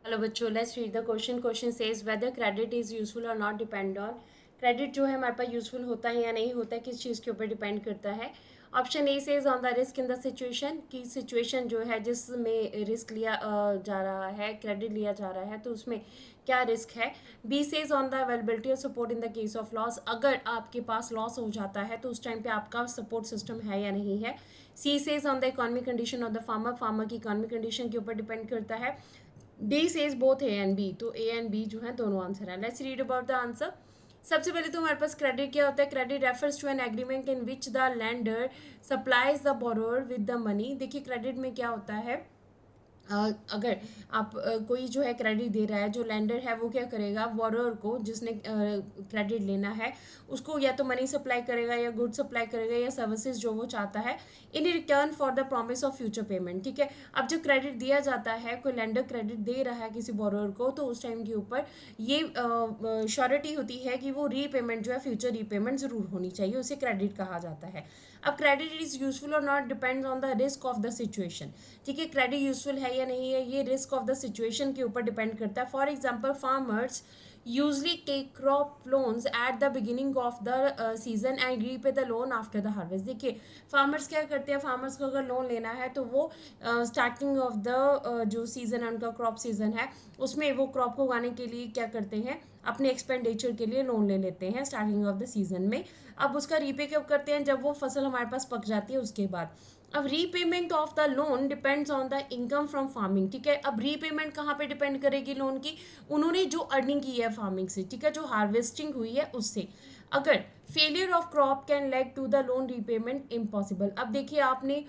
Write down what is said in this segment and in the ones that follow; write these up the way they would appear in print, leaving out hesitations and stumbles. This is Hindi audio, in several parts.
हेलो बच्चों, let's read the question. Question says whether credit is useful और नॉट डिपेंड ऑन. क्रेडिट जो है हमारे पास यूजफुल होता है या नहीं होता है, किस चीज़ के ऊपर डिपेंड करता है. Option A says on the risk in the situation, की सिचुएशन जो है जिसमें रिस्क लिया जा रहा है, क्रेडिट लिया जा रहा है, तो उसमें क्या रिस्क है. B says on the availability of support in the case of loss, अगर आपके पास लॉस हो जाता है तो उस टाइम पे आपका सपोर्ट सिस्टम है या नहीं है. C says on the economic condition of the farmer, farmer की इकोनॉमिक कंडीशन के ऊपर डिपेंड करता है. D says both A and B, तो ए एंड बी जो है दोनों आंसर है. Let's read about the answer. सबसे पहले तो हमारे पास क्रेडिट क्या होता है. Credit refers to an agreement in which the lender supplies the borrower with the money. देखिए क्रेडिट में क्या होता है, अगर आप कोई जो है क्रेडिट दे रहा है, जो लैंडर है वो क्या करेगा, बोरोअर को जिसने क्रेडिट लेना है उसको या तो मनी सप्लाई करेगा या गुड सप्लाई करेगा या सर्विसेज जो वो चाहता है in return for the promise of future payment. ठीक है, अब जब क्रेडिट दिया जाता है, कोई लैंडर क्रेडिट दे रहा है किसी बोरोअर को, तो उस टाइम के ऊपर ये श्योरिटी होती है कि वो रीपेमेंट जो है फ्यूचर रीपेमेंट ज़रूर होनी चाहिए, उसे क्रेडिट कहा जाता है. अब क्रेडिट इज़ यूजफुल और not depends on the risk of the situation. ठीक है, क्रेडिट यूजफुल है या नहीं है, ये रिस्क ऑफ द सिचुएशन के ऊपर डिपेंड करता है. For example, farmers usually take crop loans at the beginning of the season and repay the loan after the harvest. देखिए फार्मर्स क्या करते हैं, फार्मर्स को अगर लोन लेना है तो वो स्टार्टिंग ऑफ द जो सीजन है, उनका क्रॉप सीजन है, उसमें वो क्रॉप को उगाने के लिए क्या करते हैं, अपने एक्सपेंडिचर के लिए लोन ले लेते हैं स्टार्टिंग ऑफ द सीजन में. अब उसका रीपे कब करते हैं, जब वो फसल हमारे पास पक जाती है उसके बाद. अब repayment of the loan depends on the income from farming. ठीक है, अब रीपेमेंट कहाँ पे डिपेंड करेगी लोन की, उन्होंने जो अर्निंग की है फार्मिंग से, ठीक है, जो हार्वेस्टिंग हुई है उससे. अगर failure of crop can lead to the loan repayment impossible. अब देखिए आपने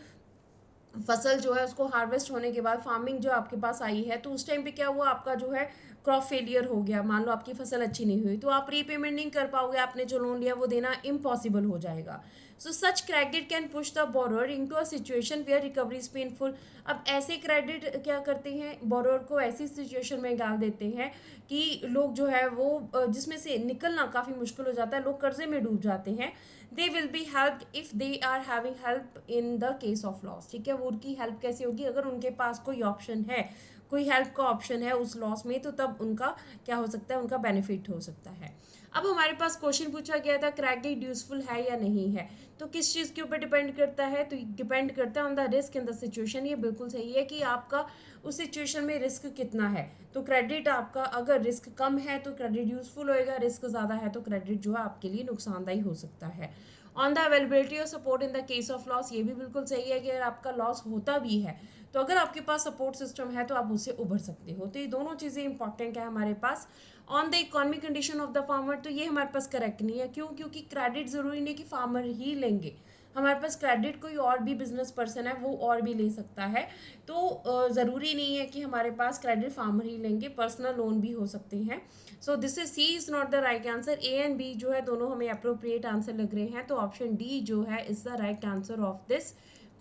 फसल जो है उसको हार्वेस्ट होने के बाद फार्मिंग जो आपके पास आई है, तो उस टाइम पे क्या हुआ, आपका जो है क्रॉप फेलियर हो गया, मान लो आपकी फसल अच्छी नहीं हुई, तो आप रीपेमेंट नहीं कर पाओगे, आपने जो लोन लिया वो देना इम्पॉसिबल हो जाएगा. So such credit can push the borrower into a situation where recovery is painful. अब ऐसे क्रेडिट क्या करते हैं, बोरोअर को ऐसी सिचुएशन में डाल देते हैं कि लोग जो है वो जिसमें से निकलना काफ़ी मुश्किल हो जाता है, लोग कर्जे में डूब जाते हैं. They will be help if they are having help in the case of loss. ठीक है, वो उनकी हेल्प कैसे होगी, अगर उनके पास कोई ऑप्शन है, कोई हेल्प का ऑप्शन है उस लॉस में, तो तब उनका क्या हो सकता है, उनका बेनिफिट हो सकता है. अब हमारे पास क्वेश्चन पूछा गया था क्रेडिट यूजफुल है या नहीं है, तो किस चीज़ के ऊपर डिपेंड करता है, तो डिपेंड करता है on the risk in the situation. ये बिल्कुल सही है कि आपका उस सिचुएशन में रिस्क कितना है, तो क्रेडिट आपका अगर रिस्क कम है तो क्रेडिट यूजफुल होएगा, रिस्क ज़्यादा है तो क्रेडिट जो है आपके लिए नुकसानदायी हो सकता है. On the availability of support in the case of loss, ये भी बिल्कुल सही है कि अगर आपका लॉस होता भी है तो अगर आपके पास सपोर्ट सिस्टम है तो आप उससे उभर सकते हो. तो ये दोनों चीज़ें इंपॉर्टेंट है हमारे पास. On the economic condition of the farmer, तो ये हमारे पास करेक्ट नहीं है. क्यों, क्योंकि क्रेडिट ज़रूरी नहीं कि फार्मर ही लेंगे, हमारे पास क्रेडिट कोई और भी बिजनेस पर्सन है वो और भी ले सकता है. तो ज़रूरी नहीं है कि हमारे पास क्रेडिट फार्मर ही लेंगे, पर्सनल लोन भी हो सकते हैं. So this is C is not the right answer. A and B जो है दोनों हमें अप्रोप्रिएट आंसर लग रहे हैं, तो ऑप्शन डी जो है is the right answer of this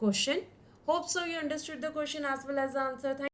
question. Hope so you understood the question as well as the answer. Thank